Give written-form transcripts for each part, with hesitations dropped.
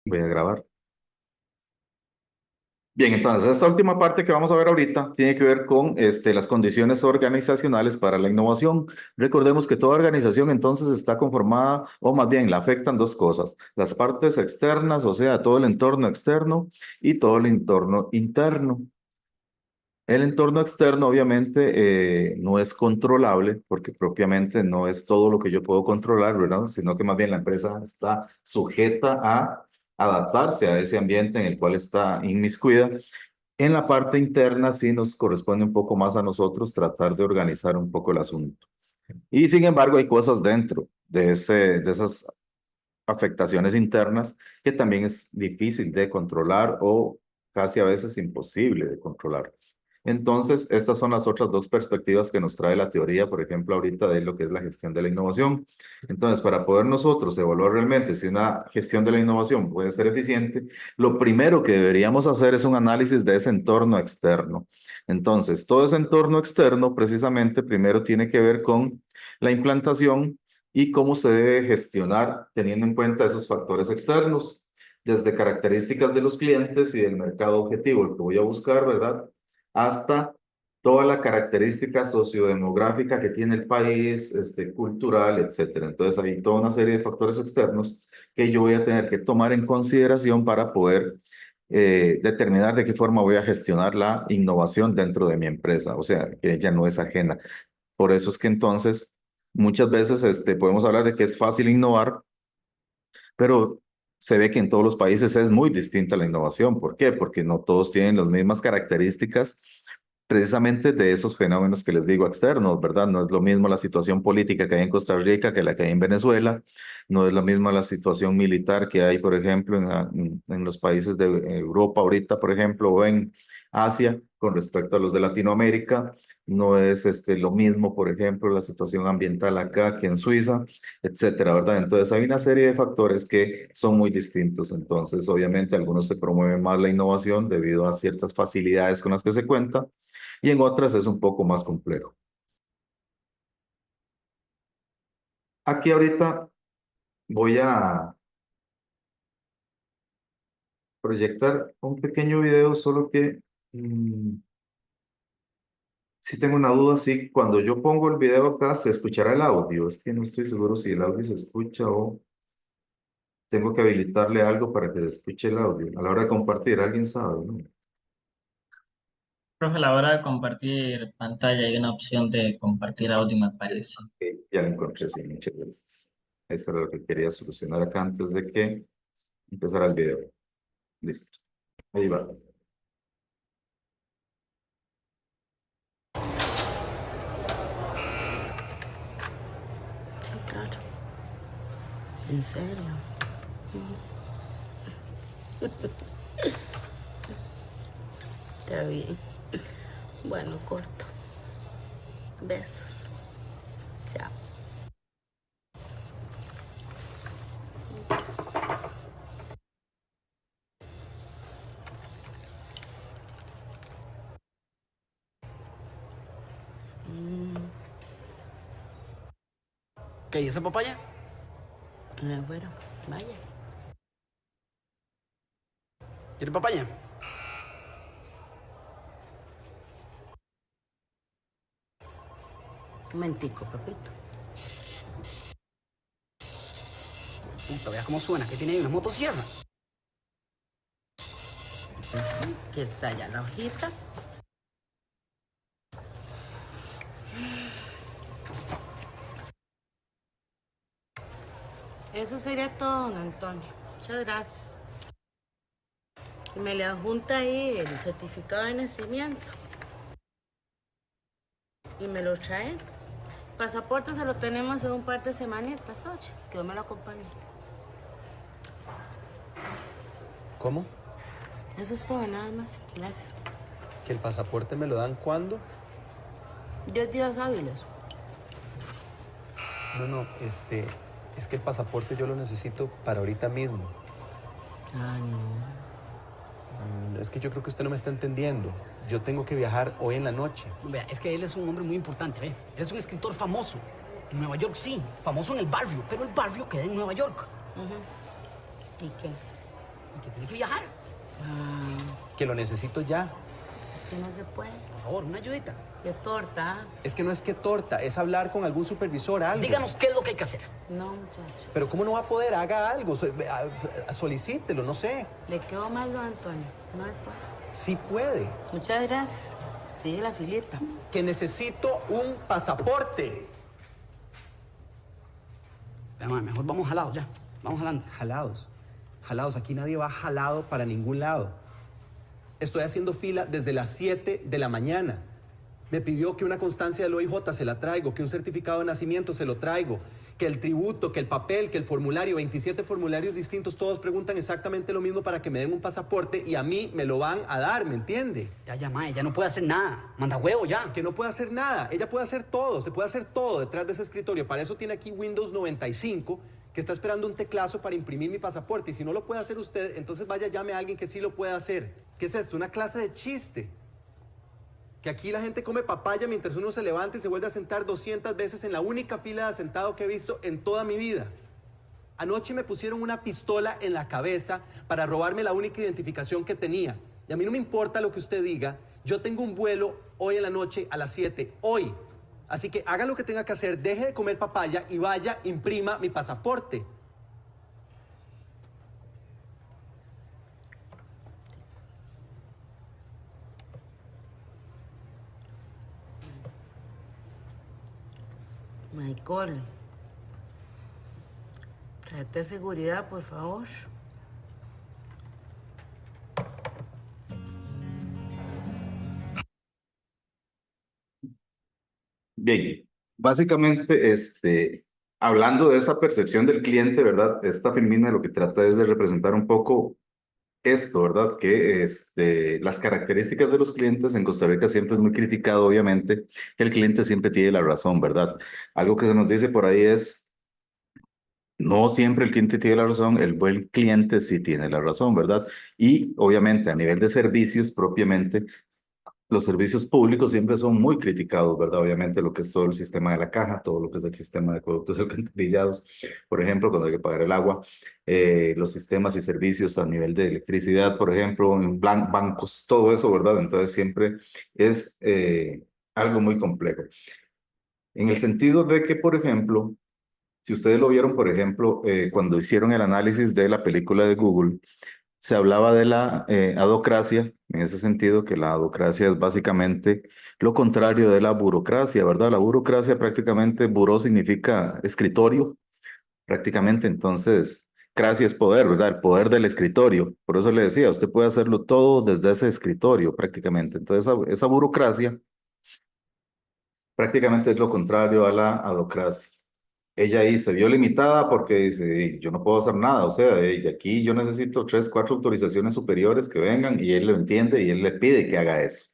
Voy a grabar. Bien, entonces esta última parte que vamos a ver ahorita tiene que ver con las condiciones organizacionales para la innovación. Recordemos que toda organización entonces está conformada, o más bien la afectan dos cosas, las partes externas, o sea, todo el entorno externo y todo el entorno interno. El entorno externo obviamente no es controlable porque propiamente no es todo lo que yo puedo controlar, ¿verdad? Sino que más bien la empresa está sujeta a adaptarse a ese ambiente en el cual está inmiscuida. En la parte interna sí nos corresponde un poco más a nosotros tratar de organizar un poco el asunto. Y sin embargo hay cosas dentro de esas afectaciones internas que también es difícil de controlar o casi a veces imposible de controlar. Entonces, estas son las otras dos perspectivas que nos trae la teoría, por ejemplo, ahorita de lo que es la gestión de la innovación. Entonces, para poder nosotros evaluar realmente si una gestión de la innovación puede ser eficiente, lo primero que deberíamos hacer es un análisis de ese entorno externo. Entonces, todo ese entorno externo precisamente primero tiene que ver con la implantación y cómo se debe gestionar teniendo en cuenta esos factores externos, desde características de los clientes y del mercado objetivo, el que voy a buscar, ¿verdad? Hasta toda la característica sociodemográfica que tiene el país, cultural, etcétera. Entonces hay toda una serie de factores externos que yo voy a tener que tomar en consideración para poder determinar de qué forma voy a gestionar la innovación dentro de mi empresa, o sea, que ella no es ajena. Por eso es que entonces muchas veces podemos hablar de que es fácil innovar, pero se ve que en todos los países es muy distinta la innovación. ¿Por qué? Porque no todos tienen las mismas características precisamente de esos fenómenos que les digo externos, ¿verdad? No es lo mismo la situación política que hay en Costa Rica que la que hay en Venezuela, no es la misma la situación militar que hay, por ejemplo, en los países de Europa ahorita, por ejemplo, o en Asia con respecto a los de Latinoamérica. No es lo mismo, por ejemplo, la situación ambiental acá que en Suiza, etcétera, ¿verdad? Entonces hay una serie de factores que son muy distintos. Entonces, obviamente, algunos se promueven más la innovación debido a ciertas facilidades con las que se cuenta y en otras es un poco más complejo. Aquí ahorita voy a proyectar un pequeño video, solo que mm, si tengo una duda, si cuando yo pongo el video acá se escuchará el audio. Es que no estoy seguro si el audio se escucha o tengo que habilitarle algo para que se escuche el audio. A la hora de compartir, alguien sabe, ¿no? Profe, a la hora de compartir pantalla hay una opción de compartir audio, me parece. Ok, ya lo encontré, sí, muchas gracias. Eso era lo que quería solucionar acá antes de que empezara el video. Listo. Ahí va. Sí, claro. ¿En serio? Está bien. Bueno, corto. Besos. Chao. ¿Qué? ¿Y esa papaya? Bueno, vaya. ¿Quiere papaya? Un momentico, papito. Puta, vea cómo suena. ¿Qué tiene ahí? ¿Una motosierra? Aquí está ya la hojita. Eso sería todo, don Antonio. Muchas gracias. Y me le adjunta ahí el certificado de nacimiento. Y me lo trae. Pasaporte se lo tenemos en un par de semanitas, oye. Que Dios me lo acompañe. ¿Cómo? Eso es todo, nada más. Gracias. ¿Que el pasaporte me lo dan cuándo? 10 días hábiles. No, es que el pasaporte yo lo necesito para ahorita mismo. Ah, no. Es que yo creo que usted no me está entendiendo. Yo tengo que viajar hoy en la noche. Vea, es que él es un hombre muy importante, ¿ve? Él es un escritor famoso. En Nueva York sí, famoso en el barrio, pero el barrio queda en Nueva York. ¿Y qué? y que tiene que viajar. Ah, Que lo necesito ya. es que no se puede. Por favor, una ayudita. Qué torta. Es que no es que torta, es hablar con algún supervisor, algo. Díganos qué es lo que hay que hacer. No, muchacho. Pero ¿cómo no va a poder? Haga algo, solicítelo, no sé. Le quedó mal, don Antonio. No se puede. Sí puede. Muchas gracias. Sigue la filita. Que necesito un pasaporte. Vea, mae, mejor vamos jalados ya. Vamos jalando. Jalados. Jalados. Aquí nadie va jalado para ningún lado. Estoy haciendo fila desde las 7 de la mañana. Me pidió que una constancia del OIJ se la traigo, que un certificado de nacimiento se lo traigo, que el tributo, que el papel, que el formulario, 27 formularios distintos, todos preguntan exactamente lo mismo para que me den un pasaporte y a mí me lo van a dar, ¿me entiende? Ya, mae, ya no puede hacer nada. Manda huevo ya. Que no puede hacer nada. Ella puede hacer todo, se puede hacer todo detrás de ese escritorio. Para eso tiene aquí Windows 95, que está esperando un teclazo para imprimir mi pasaporte. Y si no lo puede hacer usted, entonces vaya, llame a alguien que sí lo pueda hacer. ¿Qué es esto? Una clase de chiste. Que aquí la gente come papaya mientras uno se levanta y se vuelve a sentar 200 veces en la única fila de sentado que he visto en toda mi vida. Anoche me pusieron una pistola en la cabeza para robarme la única identificación que tenía. Y a mí no me importa lo que usted diga. Yo tengo un vuelo hoy en la noche a las 7, hoy. Así que haga lo que tenga que hacer, deje de comer papaya y vaya, imprima mi pasaporte. Michael. Tráete seguridad, por favor. Bien, básicamente, hablando de esa percepción del cliente, ¿verdad? Esta filmina lo que trata es de representar un poco esto, ¿verdad? Que las características de los clientes en Costa Rica siempre es muy criticado, obviamente, que el cliente siempre tiene la razón, ¿verdad? Algo que se nos dice por ahí es, no siempre el cliente tiene la razón, el buen cliente sí tiene la razón, ¿verdad? Y obviamente a nivel de servicios propiamente, los servicios públicos siempre son muy criticados, ¿verdad? Obviamente lo que es todo el sistema de la caja, todo lo que es el sistema de acueductos alcantarillados, por ejemplo, cuando hay que pagar el agua, los sistemas y servicios a nivel de electricidad, por ejemplo, en bancos, todo eso, ¿verdad? Entonces siempre es algo muy complejo. En el sentido de que, por ejemplo, si ustedes lo vieron, por ejemplo, cuando hicieron el análisis de la película de Google, se hablaba de la adocracia, en ese sentido que la adocracia es básicamente lo contrario de la burocracia, ¿verdad? La burocracia prácticamente, buró significa escritorio, prácticamente, entonces, cracia es poder, ¿verdad? El poder del escritorio. Por eso le decía, usted puede hacerlo todo desde ese escritorio, prácticamente. Entonces, esa burocracia prácticamente es lo contrario a la adocracia. Ella ahí se vio limitada porque dice, yo no puedo hacer nada, o sea, de aquí yo necesito 3, 4 autorizaciones superiores que vengan y él lo entiende y él le pide que haga eso.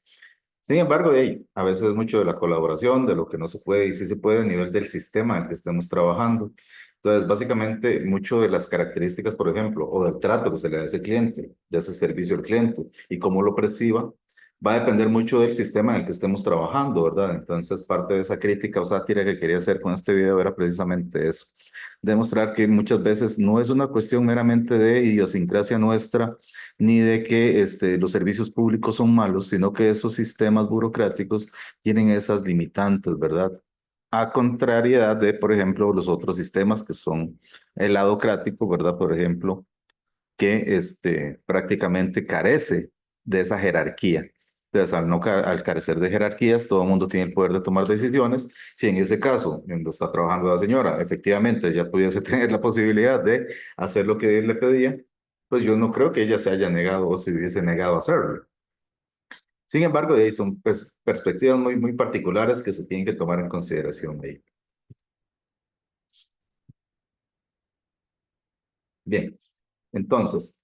Sin embargo, a veces es mucho de la colaboración, de lo que no se puede y sí se puede a nivel del sistema en el que estemos trabajando. Entonces, básicamente, mucho de las características, por ejemplo, o del trato que se le da a ese cliente, de ese servicio al cliente y cómo lo perciba, va a depender mucho del sistema en el que estemos trabajando, ¿verdad? Entonces, parte de esa crítica o sátira que quería hacer con este video era precisamente eso, demostrar que muchas veces no es una cuestión meramente de idiosincrasia nuestra, ni de que los servicios públicos son malos, sino que esos sistemas burocráticos tienen esas limitantes, ¿verdad? A contrariedad de, por ejemplo, los otros sistemas que son el ladocrático, ¿verdad? Por ejemplo, que prácticamente carece de esa jerarquía. Entonces, al carecer de jerarquías, todo el mundo tiene el poder de tomar decisiones. Si en ese caso, donde está trabajando la señora, efectivamente ya pudiese tener la posibilidad de hacer lo que él le pedía, pues yo no creo que ella se haya negado o se hubiese negado a hacerlo. Sin embargo, ahí son pues, perspectivas muy, muy particulares que se tienen que tomar en consideración ahí. Bien, entonces,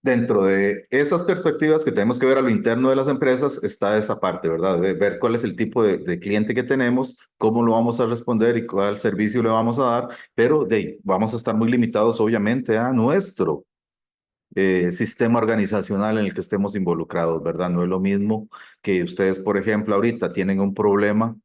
dentro de esas perspectivas que tenemos que ver a lo interno de las empresas está esa parte, ¿verdad? De ver cuál es el tipo de cliente que tenemos, cómo lo vamos a responder y cuál servicio le vamos a dar, pero vamos a estar muy limitados obviamente a nuestro sistema organizacional en el que estemos involucrados, ¿verdad? No es lo mismo que ustedes, por ejemplo, ahorita tienen un problema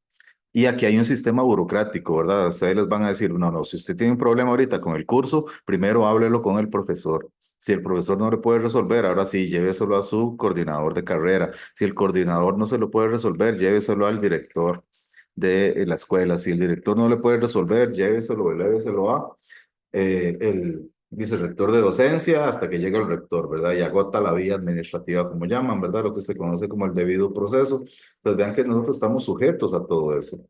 y aquí hay un sistema burocrático, ¿verdad? Ustedes les van a decir, no, no, si usted tiene un problema ahorita con el curso, primero háblelo con el profesor. Si el profesor no le puede resolver, ahora sí, lléveselo a su coordinador de carrera. Si el coordinador no se lo puede resolver, lléveselo al director de la escuela. Si el director no le puede resolver, lléveselo a el vicerrector de docencia hasta que llega el rector, ¿verdad? Y agota la vía administrativa, como llaman, ¿verdad? Lo que se conoce como el debido proceso. Entonces vean que nosotros estamos sujetos a todo eso.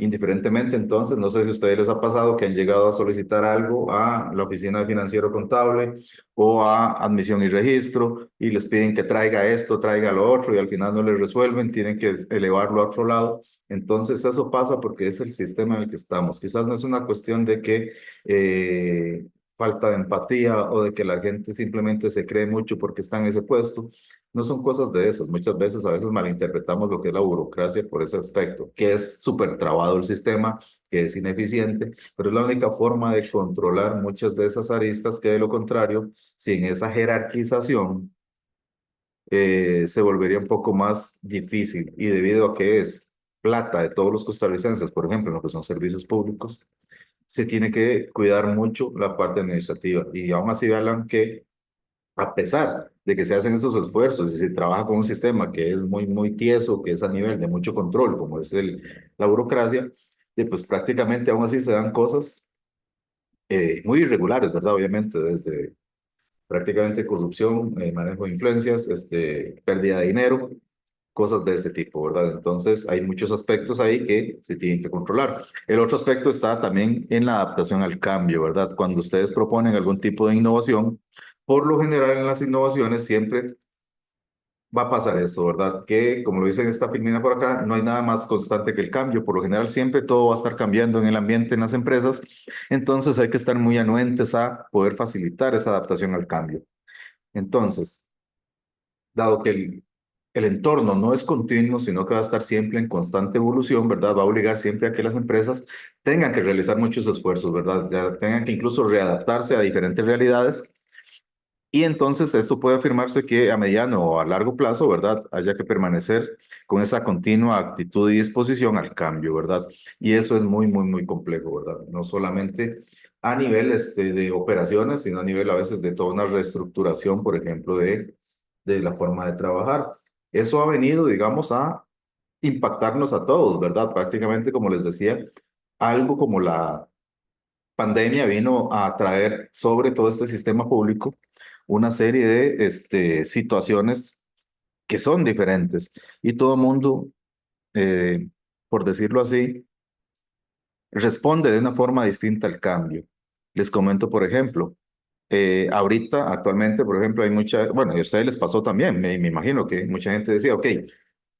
Indiferentemente, entonces, no sé si a ustedes les ha pasado que han llegado a solicitar algo a la oficina de financiero contable o a admisión y registro y les piden que traiga esto, traiga lo otro y al final no les resuelven, tienen que elevarlo a otro lado. Entonces, eso pasa porque es el sistema en el que estamos. Quizás no es una cuestión de que falta de empatía o de que la gente simplemente se cree mucho porque está en ese puesto. No son cosas de esas. Muchas veces, a veces malinterpretamos lo que es la burocracia por ese aspecto, que es súper trabado el sistema, que es ineficiente, pero es la única forma de controlar muchas de esas aristas que de lo contrario, sin esa jerarquización, se volvería un poco más difícil. Y debido a que es plata de todos los costarricenses, por ejemplo, en lo que son servicios públicos, se tiene que cuidar mucho la parte administrativa. Y aún así, vean que a pesar de que se hacen esos esfuerzos y se trabaja con un sistema que es muy tieso, que es a nivel de mucho control, como es la burocracia, y pues prácticamente aún así se dan cosas muy irregulares, ¿verdad? Obviamente, desde prácticamente corrupción, manejo de influencias, pérdida de dinero, cosas de ese tipo, ¿verdad? Entonces, hay muchos aspectos ahí que se tienen que controlar. El otro aspecto está también en la adaptación al cambio, ¿verdad? Cuando ustedes proponen algún tipo de innovación, por lo general en las innovaciones siempre va a pasar eso, ¿verdad? Que, como lo dice en esta filmina por acá, no hay nada más constante que el cambio. Por lo general siempre todo va a estar cambiando en el ambiente, en las empresas. Entonces, hay que estar muy anuentes a poder facilitar esa adaptación al cambio. Entonces, dado que el entorno no es continuo, sino que va a estar siempre en constante evolución, ¿verdad? Va a obligar siempre a que las empresas tengan que realizar muchos esfuerzos, ¿verdad? Ya tengan que incluso readaptarse a diferentes realidades. Y entonces esto puede afirmarse que a mediano o a largo plazo, ¿verdad? Haya que permanecer con esa continua actitud y disposición al cambio, ¿verdad? Y eso es muy complejo, ¿verdad? No solamente a nivel de operaciones, sino a nivel a veces de toda una reestructuración, por ejemplo, de la forma de trabajar. Eso ha venido, digamos, a impactarnos a todos, ¿verdad? Prácticamente, como les decía, algo como la pandemia vino a traer sobre todo este sistema público una serie de situaciones que son diferentes y todo el mundo, eh, por decirlo así, responde de una forma distinta al cambio. Les comento, por ejemplo, ahorita, actualmente, por ejemplo, hay mucha, bueno, y a ustedes les pasó también, me imagino que mucha gente decía, ok,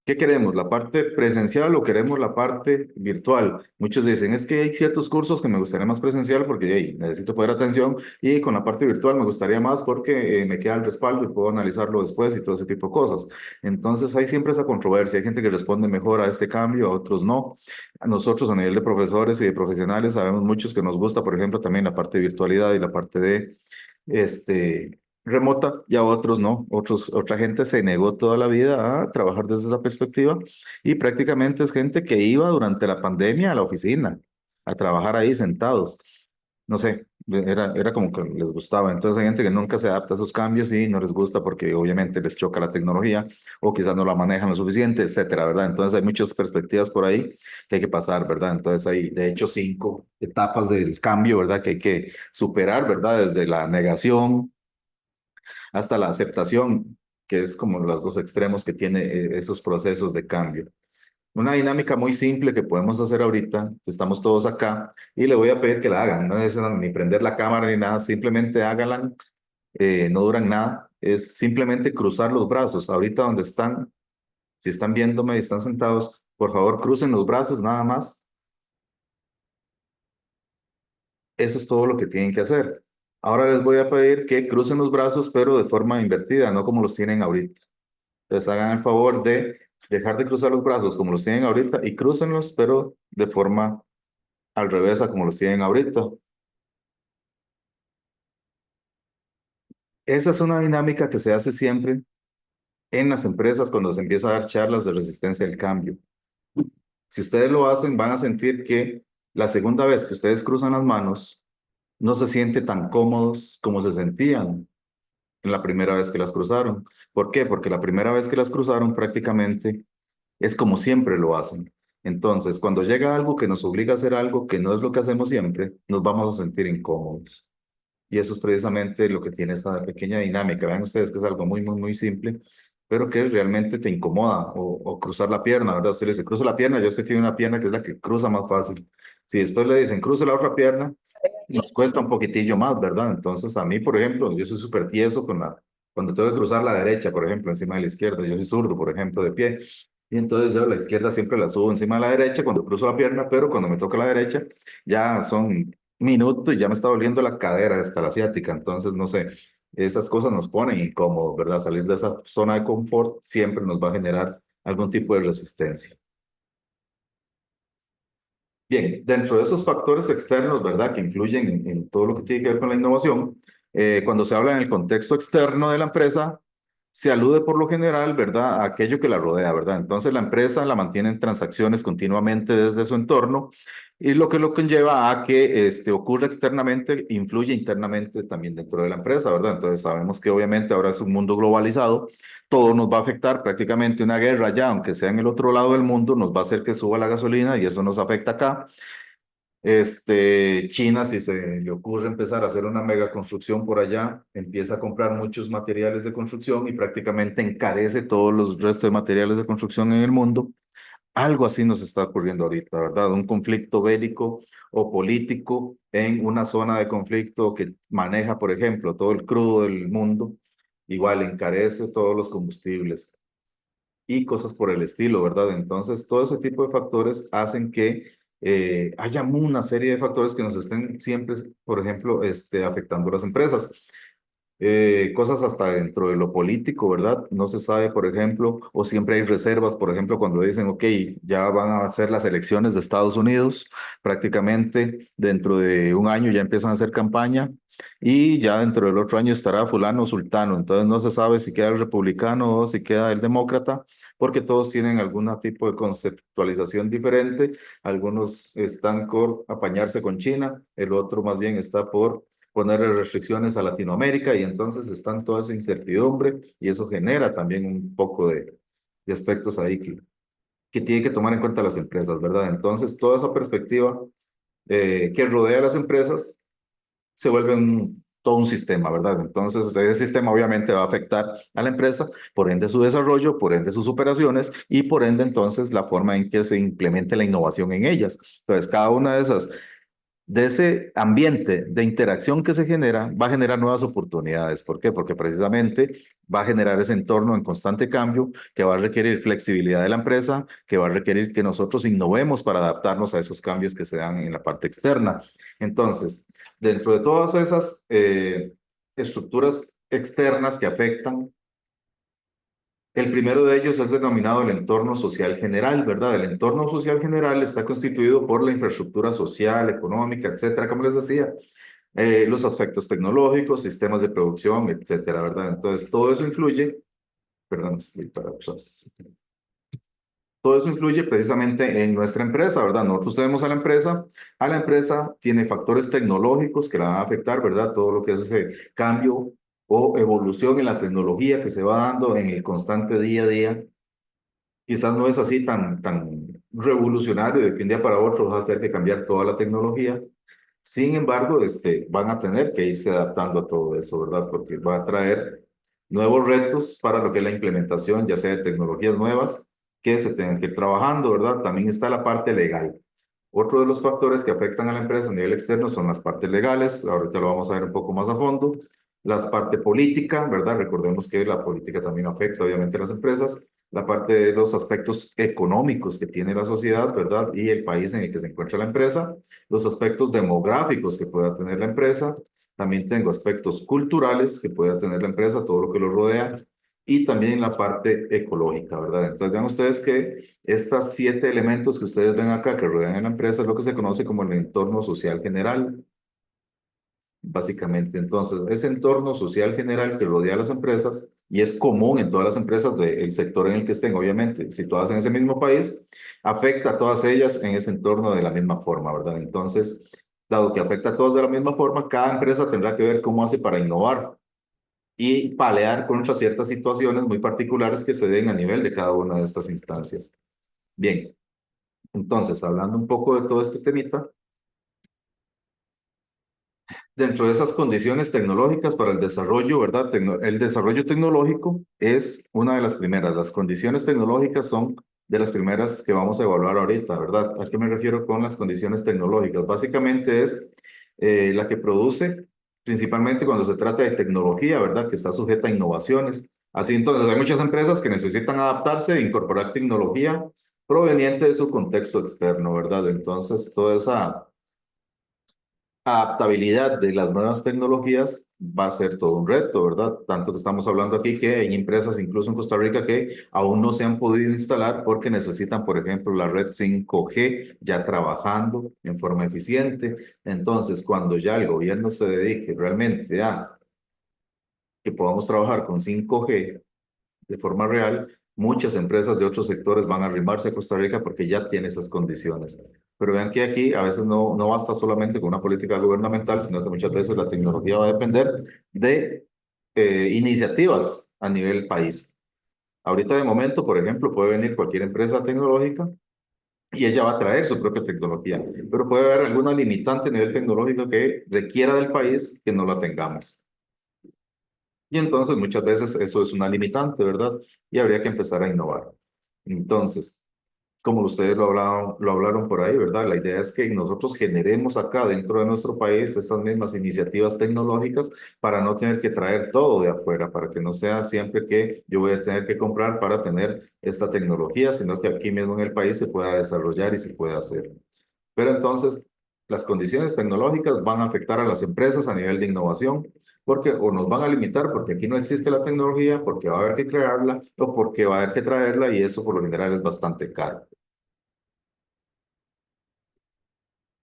¿qué queremos? ¿La parte presencial o queremos la parte virtual? Muchos dicen, es que hay ciertos cursos que me gustaría más presencial porque hey, necesito poner atención y con la parte virtual me gustaría más porque me queda el respaldo y puedo analizarlo después y todo ese tipo de cosas. Entonces hay siempre esa controversia. Hay gente que responde mejor a este cambio, a otros no. A nosotros a nivel de profesores y de profesionales sabemos muchos que nos gusta, por ejemplo, también la parte de virtualidad y la parte de remota y a otros no. Otra gente se negó toda la vida a trabajar desde esa perspectiva y prácticamente es gente que iba durante la pandemia a la oficina a trabajar ahí sentados. No sé, era como que les gustaba. Entonces hay gente que nunca se adapta a esos cambios y no les gusta porque obviamente les choca la tecnología o quizás no la manejan lo suficiente, etcétera, ¿verdad? Entonces hay muchas perspectivas por ahí que hay que pasar, ¿verdad? Entonces hay de hecho 5 etapas del cambio, ¿verdad? Que hay que superar, ¿verdad? Desde la negación hasta la aceptación, que es como los dos extremos que tiene esos procesos de cambio. Una dinámica muy simple que podemos hacer ahorita, estamos todos acá, y le voy a pedir que la hagan, no necesitan ni prender la cámara ni nada, simplemente háganla, no duran nada, es simplemente cruzar los brazos, ahorita donde están, si están viéndome y están sentados, por favor crucen los brazos nada más, eso es todo lo que tienen que hacer. Ahora les voy a pedir que crucen los brazos, pero de forma invertida, no como los tienen ahorita. Entonces hagan el favor de dejar de cruzar los brazos como los tienen ahorita y crúcenlos, pero de forma al revés a como los tienen ahorita. Esa es una dinámica que se hace siempre en las empresas cuando se empieza a dar charlas de resistencia al cambio. Si ustedes lo hacen, van a sentir que la segunda vez que ustedes cruzan las manos, no se sienten tan cómodos como se sentían la primera vez que las cruzaron. ¿Por qué? Porque la primera vez que las cruzaron prácticamente es como siempre lo hacen. Entonces, cuando llega algo que nos obliga a hacer algo que no es lo que hacemos siempre, nos vamos a sentir incómodos. Y eso es precisamente lo que tiene esta pequeña dinámica. Vean ustedes que es algo muy, muy, muy simple, pero que realmente te incomoda o cruzar la pierna, ¿verdad? Usted le dice, cruza la pierna, yo sé que tiene una pierna que es la que cruza más fácil. Si después le dicen, cruza la otra pierna, nos cuesta un poquitillo más, ¿verdad? Entonces, a mí, por ejemplo, yo soy súper tieso cuando tengo que cruzar la derecha, por ejemplo, encima de la izquierda. Yo soy zurdo, por ejemplo, de pie. Y entonces yo la izquierda siempre la subo encima de la derecha cuando cruzo la pierna, pero cuando me toca la derecha ya son minutos y ya me está doliendo la cadera hasta la asiática. Entonces, no sé, esas cosas nos ponen incómodos, ¿verdad? Salir de esa zona de confort siempre nos va a generar algún tipo de resistencia. Bien, dentro de esos factores externos, ¿verdad? Que influyen en todo lo que tiene que ver con la innovación, cuando se habla en el contexto externo de la empresa, se alude por lo general, ¿verdad? A aquello que la rodea, ¿verdad? Entonces la empresa la mantiene en transacciones continuamente desde su entorno y lo conlleva a que ocurra externamente, influye internamente también dentro de la empresa, ¿verdad? Entonces sabemos que obviamente ahora es un mundo globalizado, todo nos va a afectar, prácticamente una guerra ya, aunque sea en el otro lado del mundo, nos va a hacer que suba la gasolina y eso nos afecta acá. China, si se le ocurre empezar a hacer una mega construcción por allá, empieza a comprar muchos materiales de construcción y prácticamente encarece todos los restos de materiales de construcción en el mundo. Algo así nos está ocurriendo ahorita, ¿verdad? Un conflicto bélico o político en una zona de conflicto que maneja, por ejemplo, todo el crudo del mundo, igual encarece todos los combustibles y cosas por el estilo, ¿verdad? Entonces, todo ese tipo de factores hacen que haya una serie de factores que nos estén siempre, por ejemplo, afectando a las empresas. Cosas hasta dentro de lo político, ¿verdad? No se sabe, por ejemplo, o siempre hay reservas, por ejemplo, cuando dicen, ok, ya van a hacer las elecciones de Estados Unidos, prácticamente dentro de un año ya empiezan a hacer campaña y ya dentro del otro año estará fulano o sultano, entonces no se sabe si queda el republicano o si queda el demócrata, porque todos tienen algún tipo de conceptualización diferente, algunos están por apañarse con China, el otro más bien está por ponerle restricciones a Latinoamérica y entonces están toda esa incertidumbre y eso genera también un poco de aspectos ahí que tienen que tomar en cuenta las empresas, ¿verdad? Entonces, toda esa perspectiva que rodea a las empresas se vuelve todo un sistema, ¿verdad? Entonces, ese sistema obviamente va a afectar a la empresa, por ende su desarrollo, por ende sus operaciones y por ende entonces la forma en que se implemente la innovación en ellas. Entonces, cada una de ese ambiente de interacción que se genera, va a generar nuevas oportunidades. ¿Por qué? Porque precisamente va a generar ese entorno en constante cambio que va a requerir flexibilidad de la empresa, que va a requerir que nosotros innovemos para adaptarnos a esos cambios que se dan en la parte externa. Entonces, dentro de todas esas estructuras externas que afectan, el primero de ellos es denominado el entorno social general, ¿verdad? El entorno social general está constituido por la infraestructura social, económica, etcétera, como les decía, los aspectos tecnológicos, sistemas de producción, etcétera, ¿verdad? Entonces, todo eso influye, perdón, todo eso influye precisamente en nuestra empresa, ¿verdad? Nosotros tenemos a la empresa tiene factores tecnológicos que la van a afectar, ¿verdad? Todo lo que es ese cambio o evolución en la tecnología que se va dando en el constante día a día. Quizás no es así tan revolucionario de que un día para otro vas a tener que cambiar toda la tecnología. Sin embargo, van a tener que irse adaptando a todo eso, ¿verdad? Porque va a traer nuevos retos para lo que es la implementación, ya sea de tecnologías nuevas que se tengan que ir trabajando, ¿verdad? También está la parte legal. Otro de los factores que afectan a la empresa a nivel externo son las partes legales, ahorita lo vamos a ver un poco más a fondo, la parte política, ¿verdad? Recordemos que la política también afecta obviamente a las empresas, la parte de los aspectos económicos que tiene la sociedad, ¿verdad? Y el país en el que se encuentra la empresa, los aspectos demográficos que pueda tener la empresa, también tengo aspectos culturales que pueda tener la empresa, todo lo que lo rodea, y también la parte ecológica, ¿verdad? Entonces vean ustedes que estos 7 elementos que ustedes ven acá que rodean a la empresa es lo que se conoce como el entorno social general, básicamente. Entonces, ese entorno social general que rodea a las empresas y es común en todas las empresas del sector en el que estén, obviamente, situadas en ese mismo país, afecta a todas ellas en ese entorno de la misma forma, ¿verdad? Entonces, dado que afecta a todas de la misma forma, cada empresa tendrá que ver cómo hace para innovar. y palear contra ciertas situaciones muy particulares que se den a nivel de cada una de estas instancias. Bien, entonces, hablando un poco de todo este temita, dentro de esas condiciones tecnológicas para el desarrollo, ¿verdad? El desarrollo tecnológico es una de las primeras. Las condiciones tecnológicas son de las primeras que vamos a evaluar ahorita, ¿verdad? ¿A qué me refiero con las condiciones tecnológicas? Básicamente es la que produce, principalmente cuando se trata de tecnología, ¿verdad? Que está sujeta a innovaciones. Así entonces, hay muchas empresas que necesitan adaptarse e incorporar tecnología proveniente de su contexto externo, ¿verdad? Entonces, toda esa adaptabilidad de las nuevas tecnologías va a ser todo un reto, ¿verdad? Tanto que estamos hablando aquí que hay empresas, incluso en Costa Rica, que aún no se han podido instalar porque necesitan, por ejemplo, la red 5G ya trabajando en forma eficiente. Entonces, cuando ya el gobierno se dedique realmente a que podamos trabajar con 5G, de forma real, muchas empresas de otros sectores van a arrimarse a Costa Rica porque ya tiene esas condiciones. Pero vean que aquí a veces no basta solamente con una política gubernamental, sino que muchas veces la tecnología va a depender de iniciativas a nivel país. Ahorita de momento, por ejemplo, puede venir cualquier empresa tecnológica y ella va a traer su propia tecnología, pero puede haber alguna limitante a nivel tecnológico que requiera del país que no la tengamos. Y entonces muchas veces eso es una limitante, ¿verdad? Y habría que empezar a innovar. Entonces, como ustedes lo hablaron por ahí, ¿verdad? La idea es que nosotros generemos acá dentro de nuestro país estas mismas iniciativas tecnológicas para no tener que traer todo de afuera, para que no sea siempre que yo voy a tener que comprar para tener esta tecnología, sino que aquí mismo en el país se pueda desarrollar y se pueda hacer. Pero entonces, las condiciones tecnológicas van a afectar a las empresas a nivel de innovación, porque o nos van a limitar porque aquí no existe la tecnología, porque va a haber que crearla o porque va a haber que traerla y eso por lo general es bastante caro.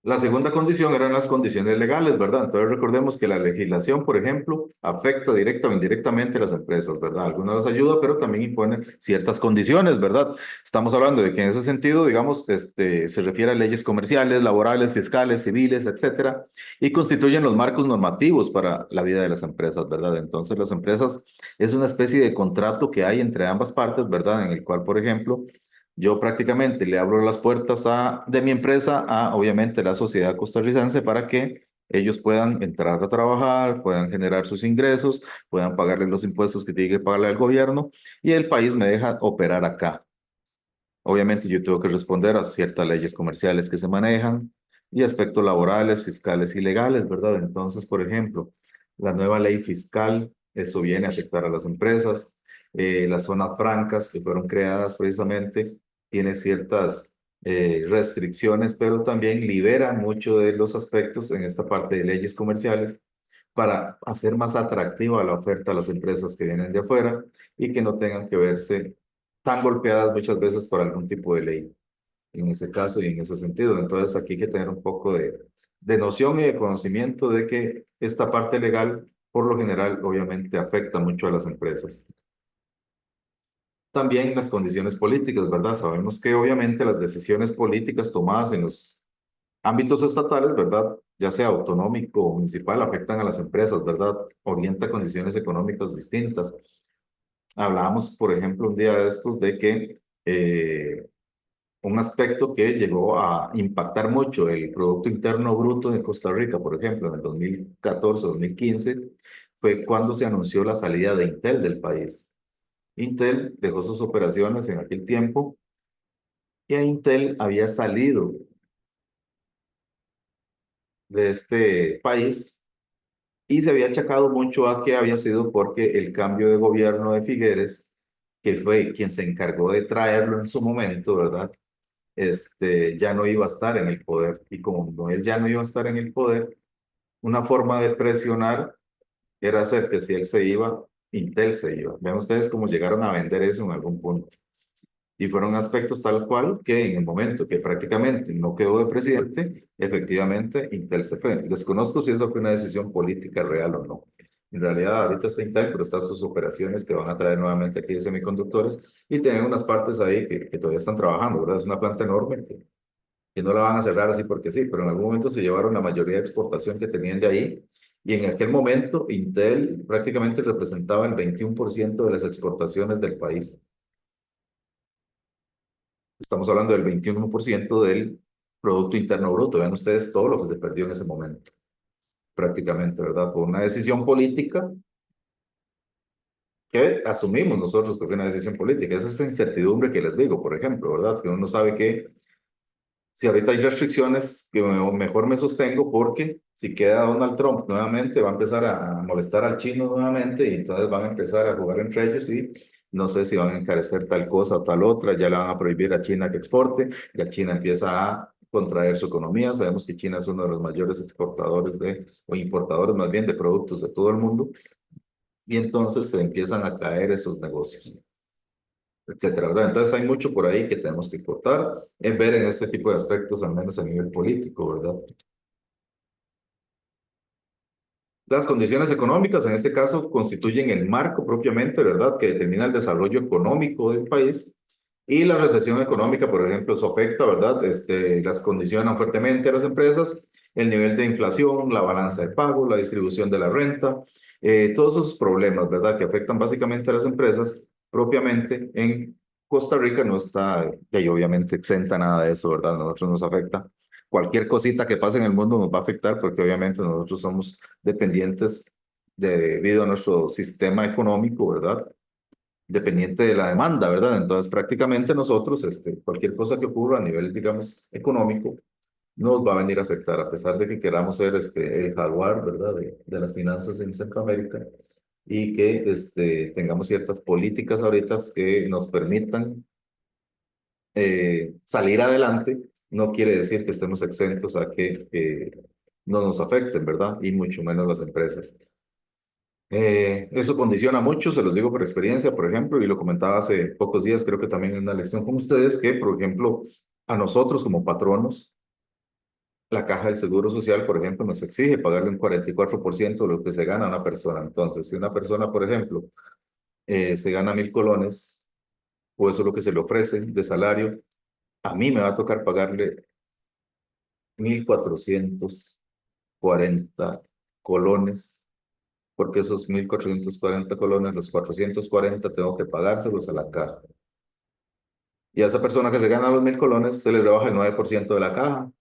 La segunda condición eran las condiciones legales, ¿verdad? Entonces recordemos que la legislación, por ejemplo, afecta directa o indirectamente a las empresas, ¿verdad? Algunas las ayuda, pero también impone ciertas condiciones, ¿verdad? Estamos hablando de que en ese sentido, digamos, se refiere a leyes comerciales, laborales, fiscales, civiles, etcétera, y constituyen los marcos normativos para la vida de las empresas, ¿verdad? Entonces las empresas es una especie de contrato que hay entre ambas partes, ¿verdad? En el cual, por ejemplo, yo prácticamente le abro las puertas de mi empresa a, obviamente, la sociedad costarricense para que ellos puedan entrar a trabajar, puedan generar sus ingresos, puedan pagarle los impuestos que tiene que pagarle al gobierno y el país me deja operar acá. Obviamente yo tengo que responder a ciertas leyes comerciales que se manejan y aspectos laborales, fiscales y legales, ¿verdad? Entonces, por ejemplo, la nueva ley fiscal, eso viene a afectar a las empresas. Las zonas francas que fueron creadas precisamente tiene ciertas restricciones, pero también liberan mucho de los aspectos en esta parte de leyes comerciales para hacer más atractiva la oferta a las empresas que vienen de afuera y que no tengan que verse tan golpeadas muchas veces por algún tipo de ley, en ese caso y en ese sentido. Entonces aquí hay que tener un poco de noción y de conocimiento de que esta parte legal, por lo general, obviamente afecta mucho a las empresas. También las condiciones políticas, ¿verdad? Sabemos que obviamente las decisiones políticas tomadas en los ámbitos estatales, ¿verdad? Ya sea autonómico o municipal, afectan a las empresas, ¿verdad? Orienta condiciones económicas distintas. Hablábamos, por ejemplo, un día de estos de que un aspecto que llegó a impactar mucho el Producto Interno Bruto de Costa Rica, por ejemplo, en el 2014-2015, fue cuando se anunció la salida de Intel del país. Intel dejó sus operaciones en aquel tiempo y Intel había salido de este país y se había achacado mucho a que había sido porque el cambio de gobierno de Figueres, que fue quien se encargó de traerlo en su momento, ¿verdad? Ya no iba a estar en el poder. Y como él ya no iba a estar en el poder, una forma de presionar era hacer que si él se iba, Intel se iba. Vean ustedes cómo llegaron a vender eso en algún punto. Y fueron aspectos tal cual que en el momento que prácticamente no quedó de presidente, efectivamente Intel se fue. Desconozco si eso fue una decisión política real o no. En realidad ahorita está Intel, pero están sus operaciones que van a traer nuevamente aquí de semiconductores y tienen unas partes ahí que todavía están trabajando, ¿verdad? Es una planta enorme que no la van a cerrar así porque sí, pero en algún momento se llevaron la mayoría de exportación que tenían de ahí Y en aquel momento, Intel prácticamente representaba el 21% de las exportaciones del país. Estamos hablando del 21% del Producto Interno Bruto. Vean ustedes todo lo que se perdió en ese momento, prácticamente, ¿verdad? Por una decisión política que asumimos nosotros que fue una decisión política. Esa es esa incertidumbre que les digo, por ejemplo, ¿verdad? Que uno no sabe que si ahorita hay restricciones, que mejor me sostengo porque si queda Donald Trump nuevamente, va a empezar a molestar al chino nuevamente y entonces van a empezar a jugar entre ellos y no sé si van a encarecer tal cosa o tal otra, ya le van a prohibir a China que exporte, ya China empieza a contraer su economía. Sabemos que China es uno de los mayores exportadores o importadores más bien de productos de todo el mundo y entonces se empiezan a caer esos negocios, etcétera, ¿verdad? Entonces hay mucho por ahí que tenemos que cortar, en ver en este tipo de aspectos, al menos a nivel político, ¿verdad? Las condiciones económicas, en este caso, constituyen el marco propiamente, ¿verdad?, que determina el desarrollo económico del país. Y la recesión económica, por ejemplo, eso afecta, ¿verdad? Las condicionan fuertemente a las empresas, el nivel de inflación, la balanza de pago, la distribución de la renta, todos esos problemas, ¿verdad?, que afectan básicamente a las empresas propiamente. En Costa Rica no está, y obviamente exenta nada de eso, ¿verdad? A nosotros nos afecta. Cualquier cosita que pase en el mundo nos va a afectar porque obviamente nosotros somos dependientes debido a nuestro sistema económico, ¿verdad? Dependiente de la demanda, ¿verdad? Entonces, prácticamente nosotros, cualquier cosa que ocurra a nivel, digamos, económico, nos va a venir a afectar, a pesar de que queramos ser el jaguar, ¿verdad? De las finanzas en Centroamérica y que tengamos ciertas políticas ahorita que nos permitan salir adelante, no quiere decir que estemos exentos a que no nos afecten, ¿verdad? Y mucho menos las empresas. Eso condiciona mucho, se los digo por experiencia, por ejemplo, y lo comentaba hace pocos días, creo que también en una lección con ustedes, que, por ejemplo, a nosotros como patronos, la Caja del Seguro Social, por ejemplo, nos exige pagarle un 44% de lo que se gana a una persona. Entonces, si una persona, por ejemplo, se gana 1.000 colones, o eso es lo que se le ofrece de salario, a mí me va a tocar pagarle 1.440 colones, porque esos 1.440 colones, los 440 tengo que pagárselos a la caja. Y a esa persona que se gana los 1.000 colones se le rebaja el 9% de la caja.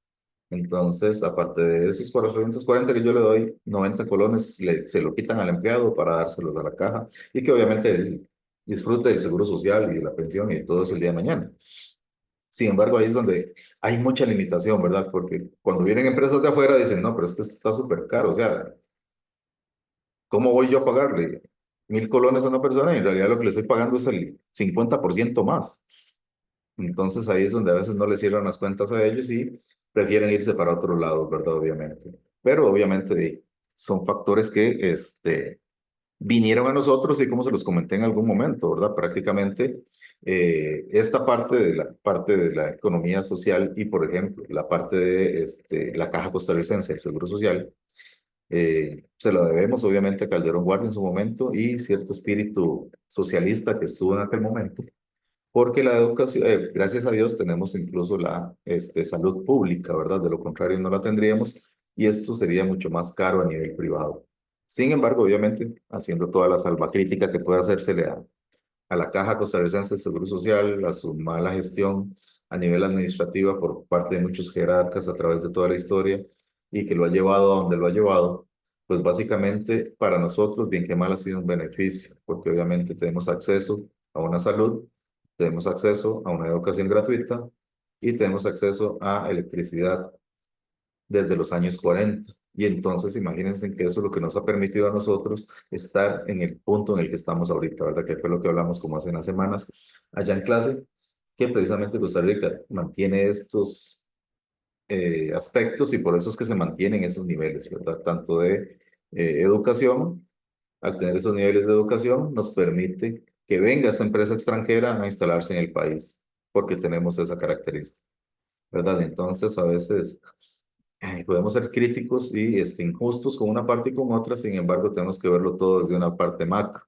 Entonces, aparte de esos 440 que yo le doy, 90 colones se lo quitan al empleado para dárselos a la caja y que obviamente él disfrute del seguro social y de la pensión y todo eso el día de mañana. Sin embargo, ahí es donde hay mucha limitación, ¿verdad? Porque cuando vienen empresas de afuera dicen, no, pero es que esto está súper caro, o sea, ¿cómo voy yo a pagarle 1.000 colones a una persona? Y en realidad lo que le estoy pagando es el 50% más. Entonces ahí es donde a veces no les cierran las cuentas a ellos y prefieren irse para otro lado, ¿verdad? Obviamente. Pero obviamente son factores que vinieron a nosotros y como se los comenté en algún momento, ¿verdad? Prácticamente esta parte de la economía social y, por ejemplo, la parte de la Caja Costarricense del Seguro Social, se lo debemos obviamente a Calderón Guardia en su momento y cierto espíritu socialista que estuvo en aquel momento, porque la educación, gracias a Dios, tenemos incluso la salud pública, ¿verdad? De lo contrario, no la tendríamos y esto sería mucho más caro a nivel privado. Sin embargo, obviamente, haciendo toda la salvacrítica que pueda hacérsele a la Caja Costarricense de Seguro Social, a su mala gestión a nivel administrativa por parte de muchos jerarcas a través de toda la historia y que lo ha llevado a donde lo ha llevado, pues básicamente para nosotros, bien que mal, ha sido un beneficio, porque obviamente tenemos acceso a una salud, tenemos acceso a una educación gratuita y tenemos acceso a electricidad desde los años 40. Y entonces imagínense que eso es lo que nos ha permitido a nosotros estar en el punto en el que estamos ahorita, ¿verdad? Que fue lo que hablamos como hace unas semanas allá en clase, que precisamente Costa Rica mantiene estos aspectos y por eso es que se mantienen esos niveles, ¿verdad? Tanto de educación, al tener esos niveles de educación, nos permite que venga esa empresa extranjera a instalarse en el país, porque tenemos esa característica, ¿verdad? Entonces, a veces podemos ser críticos y injustos con una parte y con otra, sin embargo, tenemos que verlo todo desde una parte macro.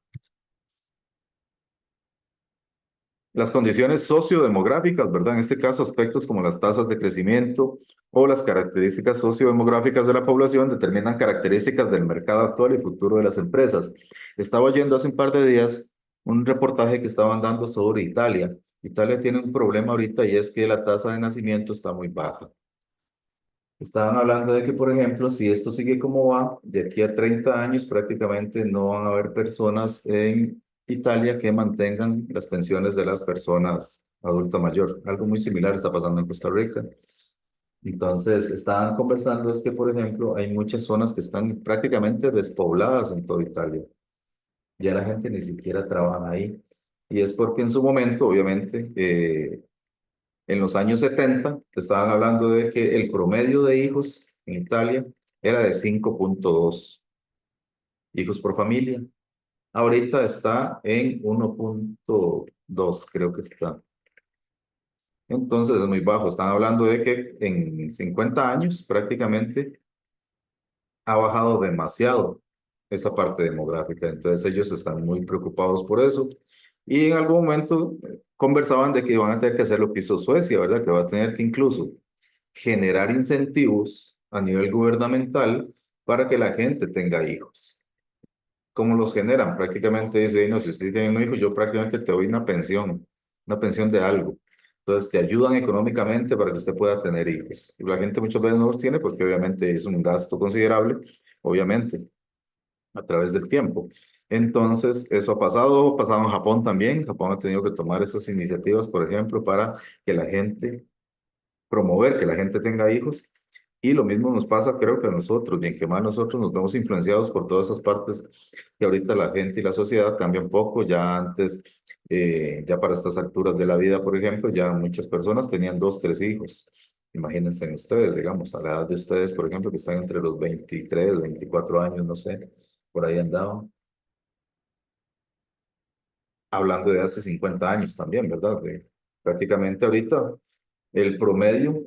Las condiciones sociodemográficas, ¿verdad? En este caso, aspectos como las tasas de crecimiento o las características sociodemográficas de la población determinan características del mercado actual y futuro de las empresas. Estaba oyendo hace un par de días un reportaje que estaban dando sobre Italia. Italia tiene un problema ahorita y es que la tasa de nacimiento está muy baja. Estaban hablando de que, por ejemplo, si esto sigue como va, de aquí a 30 años prácticamente no van a haber personas en Italia que mantengan las pensiones de las personas adulta mayor. Algo muy similar está pasando en Costa Rica. Entonces, estaban conversando es que, por ejemplo, hay muchas zonas que están prácticamente despobladas en toda Italia. Ya la gente ni siquiera trabaja ahí. Y es porque en su momento, obviamente, en los años 70, te estaban hablando de que el promedio de hijos en Italia era de 5,2 hijos por familia. Ahorita está en 1,2, creo que está. Entonces es muy bajo. Están hablando de que en 50 años prácticamente ha bajado demasiado esa parte demográfica. Entonces ellos están muy preocupados por eso. Y en algún momento conversaban de que van a tener que hacer lo que hizo Suecia, ¿verdad? Que va a tener que incluso generar incentivos a nivel gubernamental para que la gente tenga hijos. ¿Cómo los generan? Prácticamente dice, no, si usted tiene un hijo, yo prácticamente te doy una pensión de algo. Entonces te ayudan económicamente para que usted pueda tener hijos. Y la gente muchas veces no los tiene porque obviamente es un gasto considerable, obviamente, a través del tiempo. Entonces, eso ha pasado en Japón también. Japón ha tenido que tomar esas iniciativas, por ejemplo, para que la gente, promover que la gente tenga hijos. Y lo mismo nos pasa, creo que a nosotros, bien que mal nosotros nos vemos influenciados por todas esas partes que ahorita la gente y la sociedad cambia un poco. Ya antes, ya para estas alturas de la vida, por ejemplo, ya muchas personas tenían 2, 3 hijos. Imagínense ustedes, digamos, a la edad de ustedes, por ejemplo, que están entre los 23, 24 años, no sé, por ahí andaban. Hablando de hace 50 años también, ¿verdad? Prácticamente ahorita el promedio,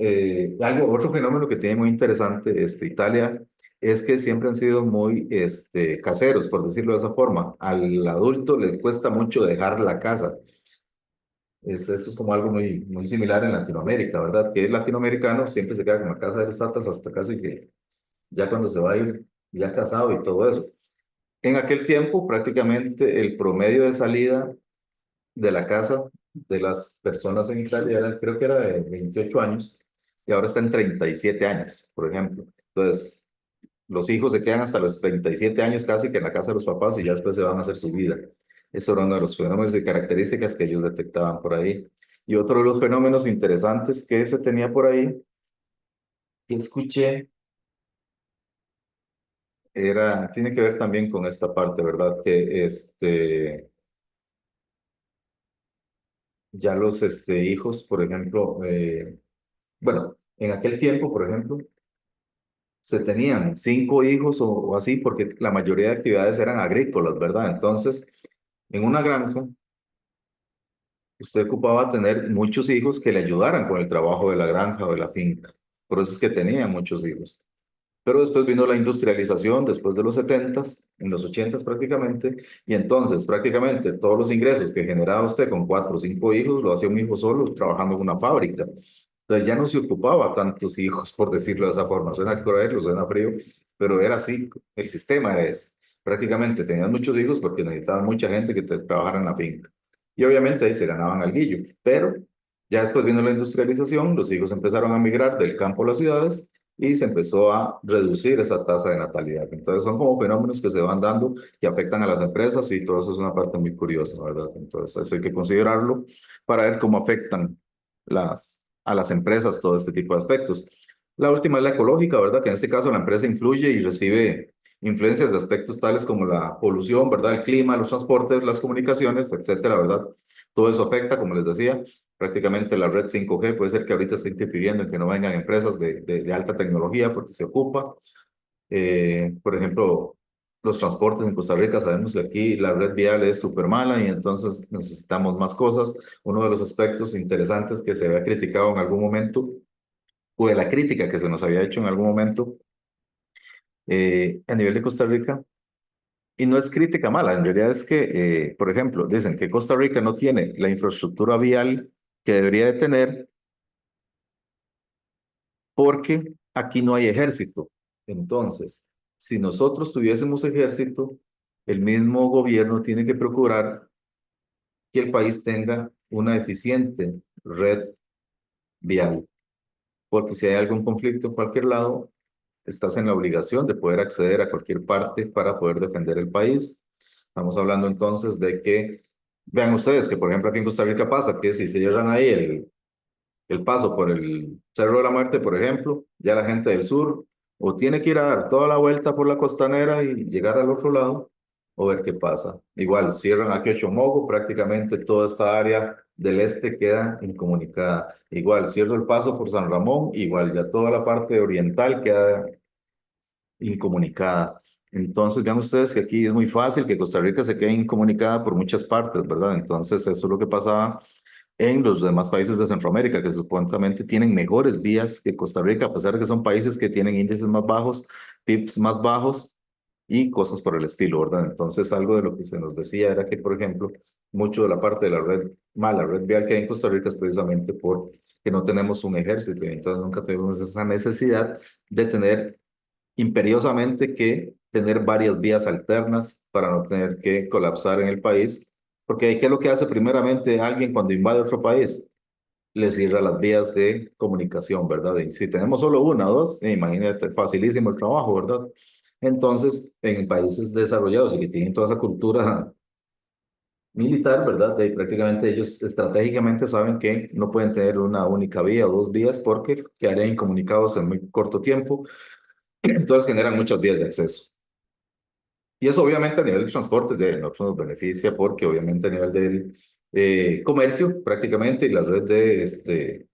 otro fenómeno que tiene muy interesante Italia es que siempre han sido muy caseros, por decirlo de esa forma. Al adulto le cuesta mucho dejar la casa. Eso es como algo muy, muy similar en Latinoamérica, ¿verdad? Que el latinoamericano siempre se queda con la casa de los tatas hasta casi que ya cuando se va a ir ya casado y todo eso. En aquel tiempo, prácticamente el promedio de salida de la casa de las personas en Italia creo que era de 28 años y ahora está en 37 años, por ejemplo. Entonces, los hijos se quedan hasta los 37 años casi que en la casa de los papás y ya después se van a hacer su vida. Eso era uno de los fenómenos y características que ellos detectaban por ahí. Y otro de los fenómenos interesantes que se tenía por ahí, que escuché, tiene que ver también con esta parte, ¿verdad? Que ya los hijos, por ejemplo, bueno, en aquel tiempo, por ejemplo, se tenían 5 hijos o así, porque la mayoría de actividades eran agrícolas, ¿verdad? Entonces, en una granja, usted ocupaba tener muchos hijos que le ayudaran con el trabajo de la granja o de la finca. Por eso es que tenía muchos hijos. Pero después vino la industrialización, después de los 70s, en los 80s prácticamente, y entonces prácticamente todos los ingresos que generaba usted con 4 o 5 hijos, lo hacía un hijo solo trabajando en una fábrica. Entonces ya no se ocupaba tantos hijos, por decirlo de esa forma. Suena cruel, suena frío, pero era así, el sistema era ese. Prácticamente tenían muchos hijos porque necesitaban mucha gente que trabajara en la finca. Y obviamente ahí se ganaban alguillo, pero ya después vino la industrialización, los hijos empezaron a migrar del campo a las ciudades y se empezó a reducir esa tasa de natalidad. Entonces son como fenómenos que se van dando que afectan a las empresas y todo eso es una parte muy curiosa, ¿verdad? Entonces eso hay que considerarlo para ver cómo afectan a las empresas todo este tipo de aspectos. La última es la ecológica, ¿verdad? Que en este caso la empresa influye y recibe influencias de aspectos tales como la polución, ¿verdad? El clima, los transportes, las comunicaciones, etcétera, ¿verdad? Todo eso afecta, como les decía, prácticamente la red 5G puede ser que ahorita esté interfiriendo en que no vengan empresas de alta tecnología porque se ocupa. Por ejemplo, los transportes en Costa Rica, sabemos que aquí la red vial es súper mala y entonces necesitamos más cosas. Uno de los aspectos interesantes que se había criticado en algún momento, o de la crítica que se nos había hecho en algún momento a nivel de Costa Rica, Y no es crítica mala, en realidad es que, por ejemplo, dicen que Costa Rica no tiene la infraestructura vial que debería de tener porque aquí no hay ejército. Entonces, si nosotros tuviésemos ejército, el mismo gobierno tiene que procurar que el país tenga una eficiente red vial, porque si hay algún conflicto en cualquier lado, estás en la obligación de poder acceder a cualquier parte para poder defender el país. Estamos hablando entonces de que, vean ustedes que por ejemplo aquí en Costa Rica pasa que si se cierran ahí el paso por el Cerro de la Muerte, por ejemplo, ya la gente del sur o tiene que ir a dar toda la vuelta por la costanera y llegar al otro lado o ver qué pasa. Igual, cierran aquí Ochomogo, prácticamente toda esta área del este queda incomunicada. Igual, cierro el paso por San Ramón, igual ya toda la parte oriental queda incomunicada. Entonces, vean ustedes que aquí es muy fácil que Costa Rica se quede incomunicada por muchas partes, ¿verdad? Entonces, eso es lo que pasaba en los demás países de Centroamérica, que supuestamente tienen mejores vías que Costa Rica, a pesar de que son países que tienen índices más bajos, PIBs más bajos y cosas por el estilo, ¿verdad? Entonces, algo de lo que se nos decía era que, por ejemplo, mucho de la parte de la red, mala red vial que hay en Costa Rica es precisamente porque no tenemos un ejército y entonces nunca tuvimos esa necesidad de tener imperiosamente que tener varias vías alternas para no tener que colapsar en el país, porque ¿qué es lo que hace primeramente alguien cuando invade otro país? Le cierra las vías de comunicación, ¿verdad? Y si tenemos solo una o dos, imagínate, facilísimo el trabajo, ¿verdad? Entonces, en países desarrollados y que tienen toda esa cultura militar, ¿verdad? De prácticamente ellos estratégicamente saben que no pueden tener una única vía o dos vías porque quedarían incomunicados en muy corto tiempo, entonces generan muchas vías de acceso. Y eso obviamente a nivel de transportes de nosotros nos beneficia porque obviamente a nivel del comercio prácticamente y la red de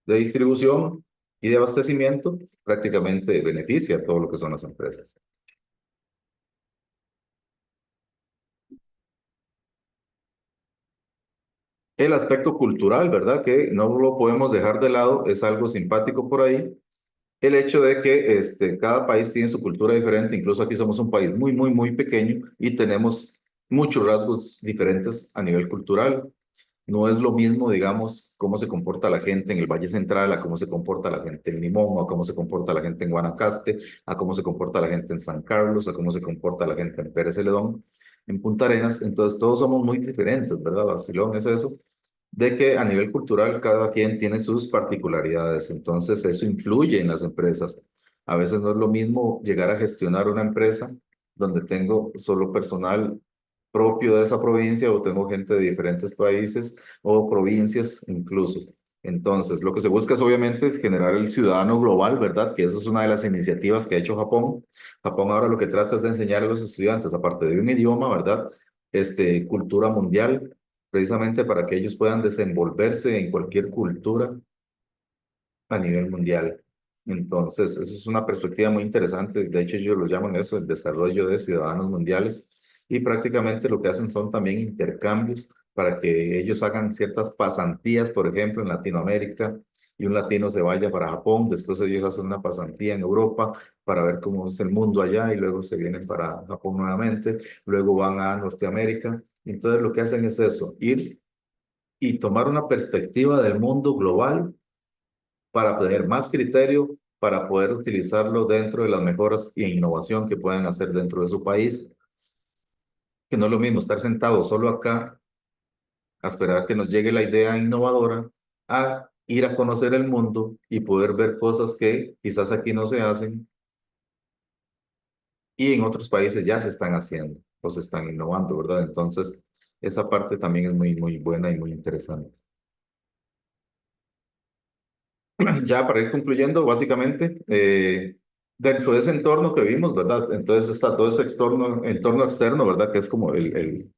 distribución y de abastecimiento prácticamente beneficia a todo lo que son las empresas. El aspecto cultural, ¿verdad? Que no lo podemos dejar de lado, es algo simpático por ahí. El hecho de que cada país tiene su cultura diferente, incluso aquí somos un país muy, muy, muy pequeño y tenemos muchos rasgos diferentes a nivel cultural. No es lo mismo, digamos, cómo se comporta la gente en el Valle Central, a cómo se comporta la gente en Limón, a cómo se comporta la gente en Guanacaste, a cómo se comporta la gente en San Carlos, a cómo se comporta la gente en Pérez Celedón, en Punta Arenas. Entonces, todos somos muy diferentes, ¿verdad? Vacilón es eso, de que a nivel cultural cada quien tiene sus particularidades. Entonces, eso influye en las empresas. A veces no es lo mismo llegar a gestionar una empresa donde tengo solo personal propio de esa provincia o tengo gente de diferentes países o provincias incluso. Entonces, lo que se busca es obviamente generar el ciudadano global, ¿verdad? Que eso es una de las iniciativas que ha hecho Japón. Japón ahora lo que trata es de enseñar a los estudiantes, aparte de un idioma, ¿verdad? Cultura mundial, precisamente para que ellos puedan desenvolverse en cualquier cultura a nivel mundial. Entonces, eso es una perspectiva muy interesante. De hecho, ellos lo llaman eso, el desarrollo de ciudadanos mundiales. Y prácticamente lo que hacen son también intercambios para que ellos hagan ciertas pasantías, por ejemplo, en Latinoamérica, y un latino se vaya para Japón, después ellos hacen una pasantía en Europa para ver cómo es el mundo allá, y luego se vienen para Japón nuevamente, luego van a Norteamérica. Entonces, lo que hacen es eso, ir y tomar una perspectiva del mundo global para tener más criterio, para poder utilizarlo dentro de las mejoras e innovación que pueden hacer dentro de su país, que no es lo mismo estar sentado solo acá, a esperar que nos llegue la idea innovadora, a ir a conocer el mundo y poder ver cosas que quizás aquí no se hacen y en otros países ya se están haciendo o se están innovando, ¿verdad? Entonces, esa parte también es muy, muy buena y muy interesante. Ya para ir concluyendo, básicamente, dentro de ese entorno que vimos, ¿verdad? Entonces está todo ese entorno externo, ¿verdad? Que es como el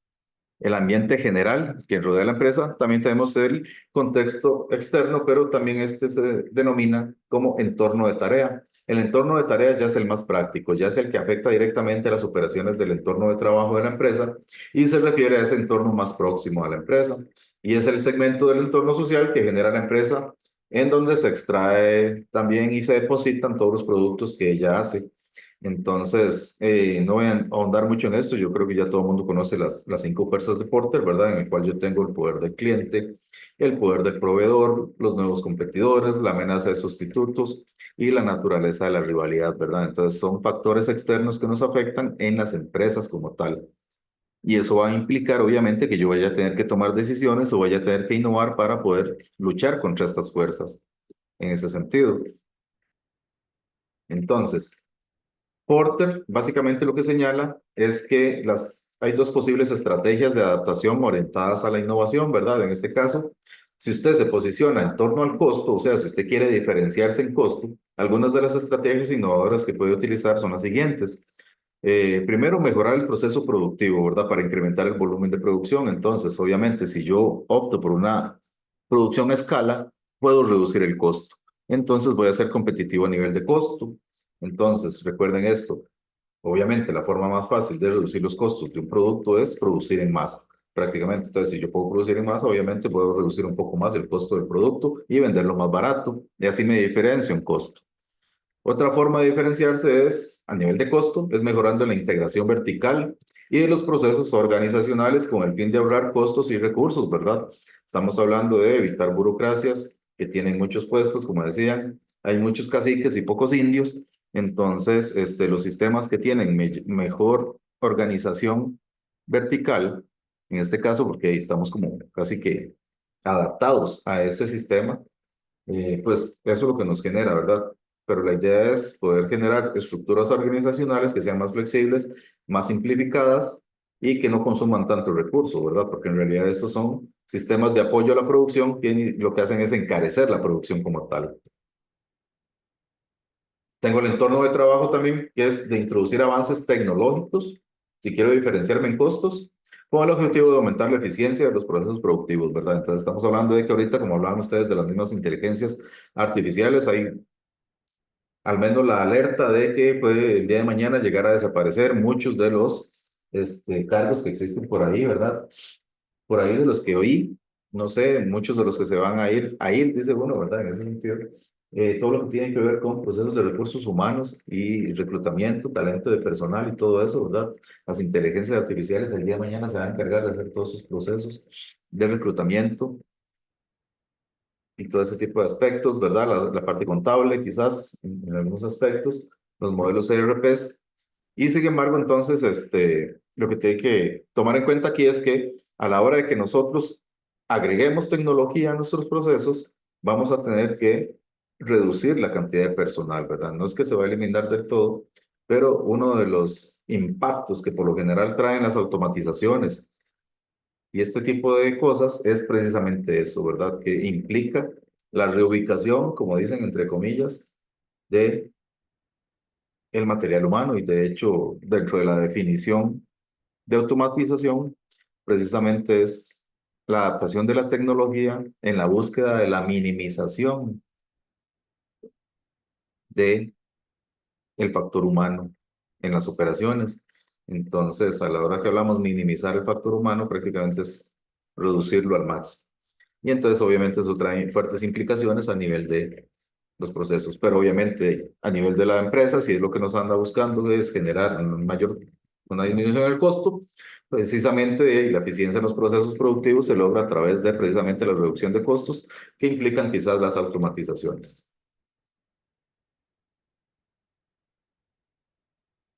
ambiente general que rodea la empresa. También tenemos el contexto externo, pero también este se denomina como entorno de tarea. El entorno de tarea ya es el más práctico, ya es el que afecta directamente a las operaciones del entorno de trabajo de la empresa y se refiere a ese entorno más próximo a la empresa. Y es el segmento del entorno social que genera la empresa en donde se extrae también y se depositan todos los productos que ella hace. Entonces, no voy a ahondar mucho en esto. Yo creo que ya todo el mundo conoce las 5 fuerzas de Porter, ¿verdad? En el cual yo tengo el poder del cliente, el poder del proveedor, los nuevos competidores, la amenaza de sustitutos y la naturaleza de la rivalidad, ¿verdad? Entonces, son factores externos que nos afectan en las empresas como tal. Y eso va a implicar, obviamente, que yo vaya a tener que tomar decisiones o vaya a tener que innovar para poder luchar contra estas fuerzas en ese sentido. Entonces, Porter básicamente lo que señala es que hay 2 posibles estrategias de adaptación orientadas a la innovación, ¿verdad? En este caso, si usted se posiciona en torno al costo, o sea, si usted quiere diferenciarse en costo, algunas de las estrategias innovadoras que puede utilizar son las siguientes. Primero, mejorar el proceso productivo, ¿verdad? Para incrementar el volumen de producción. Entonces, obviamente, si yo opto por una producción a escala, puedo reducir el costo. Entonces, voy a ser competitivo a nivel de costo. Entonces, recuerden esto. Obviamente, la forma más fácil de reducir los costos de un producto es producir en masa, prácticamente. Entonces, si yo puedo producir en masa, obviamente puedo reducir un poco más el costo del producto y venderlo más barato. Y así me diferencio en costo. Otra forma de diferenciarse es, a nivel de costo, es mejorando la integración vertical y de los procesos organizacionales con el fin de ahorrar costos y recursos, ¿verdad? Estamos hablando de evitar burocracias que tienen muchos puestos, como decían, hay muchos caciques y pocos indios, entonces los sistemas que tienen mejor organización vertical, en este caso, porque estamos como casi que adaptados a ese sistema, pues eso es lo que nos genera, ¿verdad? Pero la idea es poder generar estructuras organizacionales que sean más flexibles, más simplificadas y que no consuman tanto recursos, ¿verdad? Porque en realidad estos son sistemas de apoyo a la producción que lo que hacen es encarecer la producción como tal. Tengo el entorno de trabajo también, que es de introducir avances tecnológicos, si quiero diferenciarme en costos, con el objetivo de aumentar la eficiencia de los procesos productivos, ¿verdad? Entonces estamos hablando de que ahorita, como hablaban ustedes de las mismas inteligencias artificiales, hay al menos la alerta de que puede el día de mañana llegar a desaparecer muchos de los cargos que existen por ahí, ¿verdad? Por ahí de los que oí, no sé, muchos de los que se van a ir, dice uno, ¿verdad? En ese sentido, todo lo que tiene que ver con procesos de recursos humanos y reclutamiento, talento de personal y todo eso, ¿verdad? Las inteligencias artificiales el día de mañana se van a encargar de hacer todos esos procesos de reclutamiento y todo ese tipo de aspectos, ¿verdad? La parte contable, quizás, en algunos aspectos, los modelos ERPs. Y sin embargo, entonces, lo que tiene que tomar en cuenta aquí es que a la hora de que nosotros agreguemos tecnología a nuestros procesos, vamos a tener que reducir la cantidad de personal, ¿verdad? No es que se va a eliminar del todo, pero uno de los impactos que por lo general traen las automatizaciones y este tipo de cosas es precisamente eso, ¿verdad? Que implica la reubicación, como dicen entre comillas, de el material humano y de hecho dentro de la definición de automatización precisamente es la adaptación de la tecnología en la búsqueda de la minimización de el factor humano en las operaciones. Entonces, a la hora que hablamos minimizar el factor humano, prácticamente es reducirlo al máximo. Y entonces, obviamente, eso trae fuertes implicaciones a nivel de los procesos, pero obviamente a nivel de la empresa, si es lo que nos anda buscando es generar una disminución del costo, precisamente y la eficiencia en los procesos productivos se logra a través de precisamente la reducción de costos que implican quizás las automatizaciones.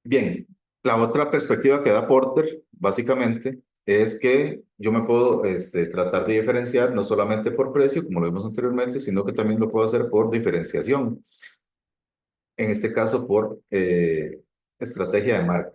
Bien, la otra perspectiva que da Porter, básicamente, es que yo me puedo tratar de diferenciar no solamente por precio, como lo vimos anteriormente, sino que también lo puedo hacer por diferenciación. En este caso, por estrategia de marca.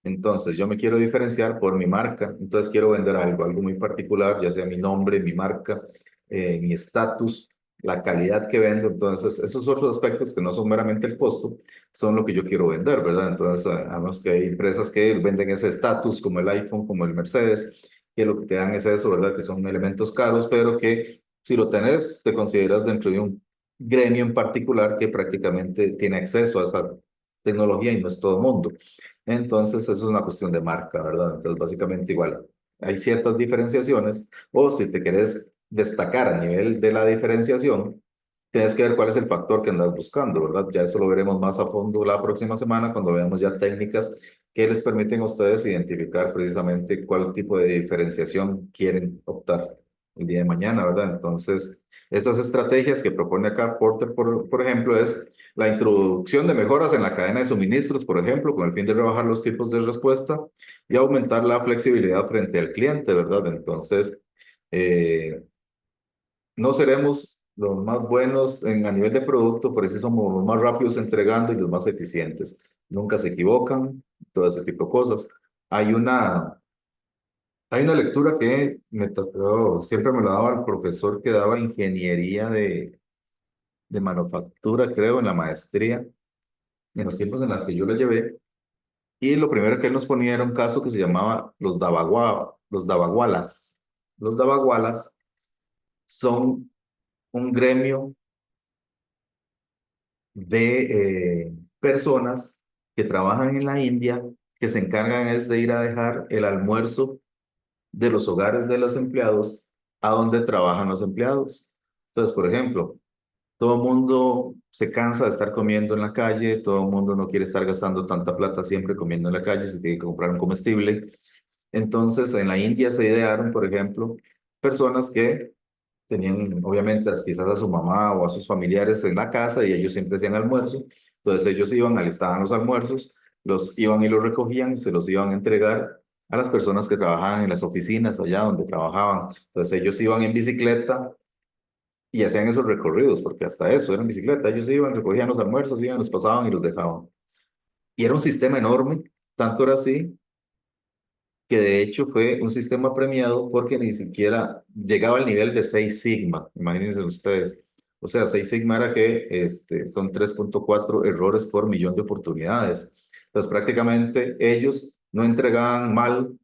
Entonces, yo me quiero diferenciar por mi marca, entonces quiero vender algo muy particular, ya sea mi nombre, mi marca, mi estatus, la calidad que vendo. Entonces, esos otros aspectos que no son meramente el costo, son lo que yo quiero vender, ¿verdad? Entonces, sabemos que hay empresas que venden ese estatus, como el iPhone, como el Mercedes, que lo que te dan es eso, ¿verdad? Que son elementos caros, pero que si lo tenés, te consideras dentro de un gremio en particular que prácticamente tiene acceso a esa tecnología y no es todo el mundo. Entonces, eso es una cuestión de marca, ¿verdad? Entonces, básicamente igual, hay ciertas diferenciaciones, o si te querés destacar a nivel de la diferenciación, tienes que ver cuál es el factor que andas buscando, ¿verdad? Ya eso lo veremos más a fondo la próxima semana cuando veamos ya técnicas que les permiten a ustedes identificar precisamente cuál tipo de diferenciación quieren optar el día de mañana, ¿verdad? Entonces, esas estrategias que propone acá Porter, por ejemplo, es la introducción de mejoras en la cadena de suministros, por ejemplo, con el fin de rebajar los tipos de respuesta y aumentar la flexibilidad frente al cliente, ¿verdad? Entonces, eh, no seremos los más buenos a nivel de producto, pero sí somos los más rápidos entregando y los más eficientes. Nunca se equivocan, todo ese tipo de cosas. Hay una, hay una lectura que me tocó, siempre me la daba el profesor que daba ingeniería de manufactura, creo, en la maestría, en los tiempos en los que yo la llevé. Y lo primero que él nos ponía era un caso que se llamaba los dabagualas. Los dabagualas son un gremio de personas que trabajan en la India, que se encargan es de ir a dejar el almuerzo de los hogares de los empleados a donde trabajan los empleados. Entonces, por ejemplo, todo el mundo se cansa de estar comiendo en la calle, todo el mundo no quiere estar gastando tanta plata siempre comiendo en la calle, se tiene que comprar un comestible. Entonces, en la India se idearon, por ejemplo, personas que tenían obviamente quizás a su mamá o a sus familiares en la casa y ellos siempre hacían almuerzo. Entonces ellos iban, alistaban los almuerzos, los iban y los recogían y se los iban a entregar a las personas que trabajaban en las oficinas allá donde trabajaban. Entonces ellos iban en bicicleta y hacían esos recorridos, porque hasta eso era en bicicleta. Ellos iban, recogían los almuerzos, iban, los pasaban y los dejaban. Y era un sistema enorme, tanto era así que de hecho fue un sistema premiado porque ni siquiera llegaba al nivel de 6 sigma, imagínense ustedes. O sea, 6 sigma era que son 3.4 errores por millón de oportunidades. Entonces, prácticamente ellos no entregaban mal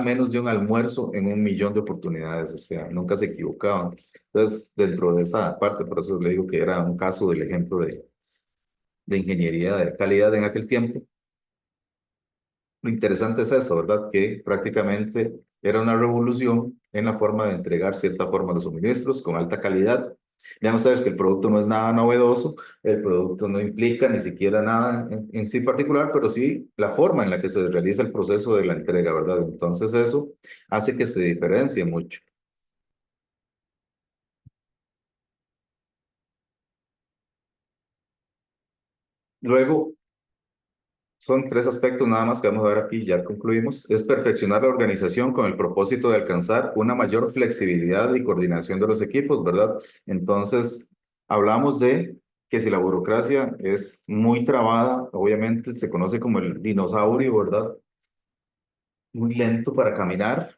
menos de un almuerzo en un millón de oportunidades, o sea, nunca se equivocaban. Entonces, dentro de esa parte, por eso le digo que era un caso del ejemplo de ingeniería de calidad en aquel tiempo. Lo interesante es eso, ¿verdad? Que prácticamente era una revolución en la forma de entregar cierta forma los suministros con alta calidad. Vean ustedes que el producto no es nada novedoso, el producto no implica ni siquiera nada en sí particular, pero sí la forma en la que se realiza el proceso de la entrega, ¿verdad? Entonces eso hace que se diferencie mucho. Luego, son 3 aspectos nada más que vamos a ver aquí, ya concluimos. Es perfeccionar la organización con el propósito de alcanzar una mayor flexibilidad y coordinación de los equipos, ¿verdad? Entonces, hablamos de que si la burocracia es muy trabada, obviamente se conoce como el dinosaurio, ¿verdad? Muy lento para caminar,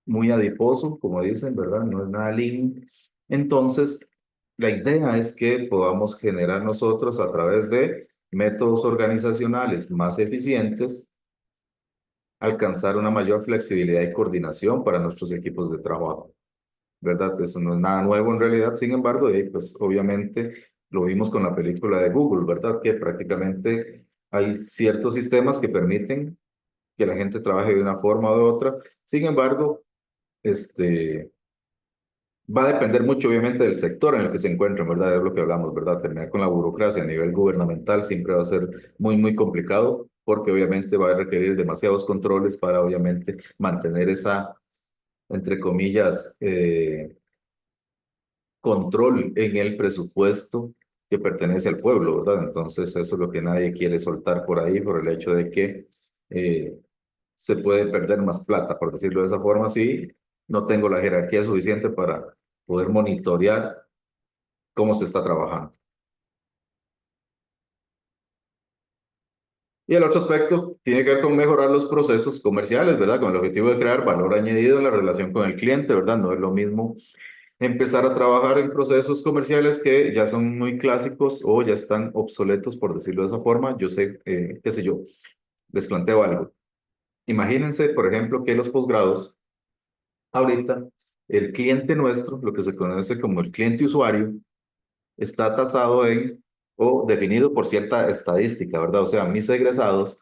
muy adiposo, como dicen, ¿verdad? No es nada lean. Entonces, la idea es que podamos generar nosotros a través de métodos organizacionales más eficientes, alcanzar una mayor flexibilidad y coordinación para nuestros equipos de trabajo, ¿verdad? Eso no es nada nuevo en realidad, sin embargo, pues obviamente lo vimos con la película de Google, ¿verdad? Que prácticamente hay ciertos sistemas que permiten que la gente trabaje de una forma o de otra, sin embargo, va a depender mucho, obviamente, del sector en el que se encuentren, ¿verdad? Es lo que hablamos, ¿verdad? Terminar con la burocracia a nivel gubernamental siempre va a ser muy, muy complicado porque obviamente va a requerir demasiados controles para, obviamente, mantener esa, entre comillas, control en el presupuesto que pertenece al pueblo, ¿verdad? Entonces, eso es lo que nadie quiere soltar por ahí por el hecho de que eh, se puede perder más plata, por decirlo de esa forma, si no tengo la jerarquía suficiente para poder monitorear cómo se está trabajando. Y el otro aspecto tiene que ver con mejorar los procesos comerciales, ¿verdad? Con el objetivo de crear valor añadido en la relación con el cliente, ¿verdad? No es lo mismo empezar a trabajar en procesos comerciales que ya son muy clásicos o ya están obsoletos, por decirlo de esa forma. Yo sé, qué sé yo, les planteo algo. Imagínense, por ejemplo, que los posgrados, ahorita, el cliente nuestro, lo que se conoce como el cliente usuario, está tasado en o definido por cierta estadística, ¿verdad? O sea, mis egresados,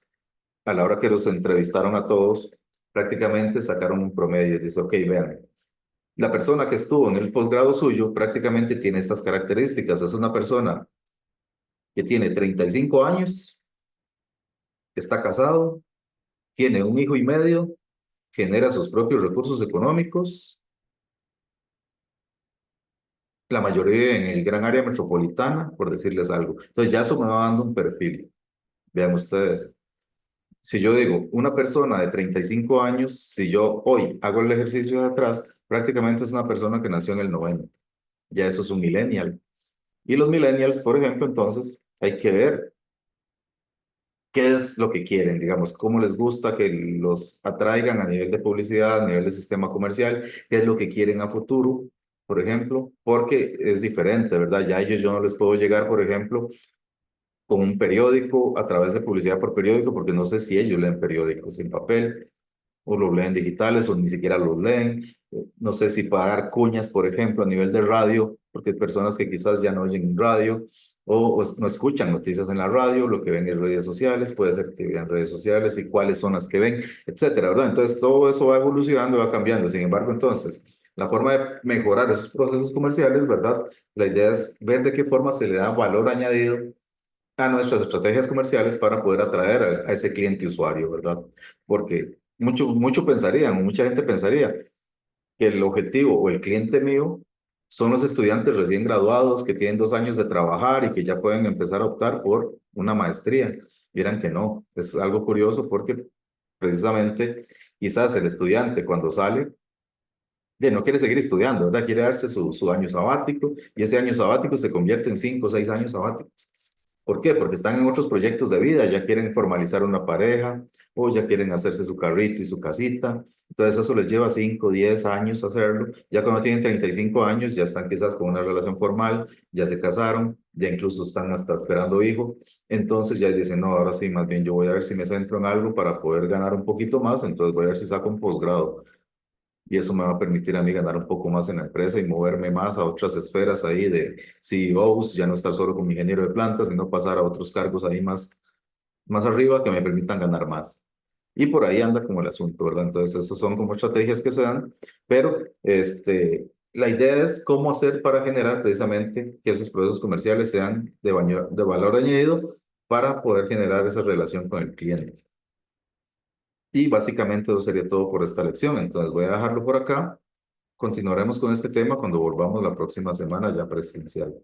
a la hora que los entrevistaron a todos, prácticamente sacaron un promedio y dice, ok, vean, La persona que estuvo en el posgrado suyo prácticamente tiene estas características. Es una persona que tiene 35 años, está casado, tiene un hijo y medio, genera sus propios recursos económicos, la mayoría vive en el gran área metropolitana, por decirles algo. Entonces ya eso me va dando un perfil. Vean ustedes. Si yo digo una persona de 35 años, si yo hoy hago el ejercicio de atrás, prácticamente es una persona que nació en el 90. Ya eso es un millennial. Y los millennials, por ejemplo, entonces hay que ver qué es lo que quieren, digamos, cómo les gusta que los atraigan a nivel de publicidad, a nivel de sistema comercial, qué es lo que quieren a futuro, por ejemplo, porque es diferente, ¿verdad? Ya ellos yo no les puedo llegar, por ejemplo, con un periódico a través de publicidad por periódico, porque no sé si ellos leen periódicos en papel o los leen digitales o ni siquiera los leen. No sé si pagar cuñas, por ejemplo, a nivel de radio, porque hay personas que quizás ya no oyen radio o no escuchan noticias en la radio, lo que ven en redes sociales, puede ser que vean redes sociales y cuáles son las que ven, etcétera, ¿verdad? Entonces todo eso va evolucionando, va cambiando. Sin embargo, entonces, la forma de mejorar esos procesos comerciales, ¿verdad? La idea es ver de qué forma se le da valor añadido a nuestras estrategias comerciales para poder atraer a ese cliente usuario, ¿verdad? Porque mucho pensarían, o mucha gente pensaría que el objetivo o el cliente mío son los estudiantes recién graduados que tienen 2 años de trabajar y que ya pueden empezar a optar por una maestría. Vieran que no, es algo curioso porque precisamente quizás el estudiante cuando sale ya no quiere seguir estudiando, ¿verdad? Quiere darse su año sabático y ese año sabático se convierte en 5 o 6 años sabáticos. ¿Por qué? Porque están en otros proyectos de vida, ya quieren formalizar una pareja o ya quieren hacerse su carrito y su casita. Entonces eso les lleva 5, 10 años hacerlo. Ya cuando tienen 35 años ya están quizás con una relación formal, ya se casaron, ya incluso están hasta esperando hijo. Entonces ya dicen, no, ahora sí, más bien yo voy a ver si me centro en algo para poder ganar un poquito más, entonces voy a ver si saco un posgrado y eso me va a permitir a mí ganar un poco más en la empresa y moverme más a otras esferas ahí de CEOs, ya no estar solo como ingeniero de plantas, sino pasar a otros cargos ahí más arriba que me permitan ganar más. Y por ahí anda como el asunto, ¿verdad? Entonces, esas son como estrategias que se dan, pero la idea es cómo hacer para generar precisamente que esos procesos comerciales sean de valor añadido para poder generar esa relación con el cliente. Y básicamente eso sería todo por esta lección. Entonces voy a dejarlo por acá. Continuaremos con este tema cuando volvamos la próxima semana ya presencial.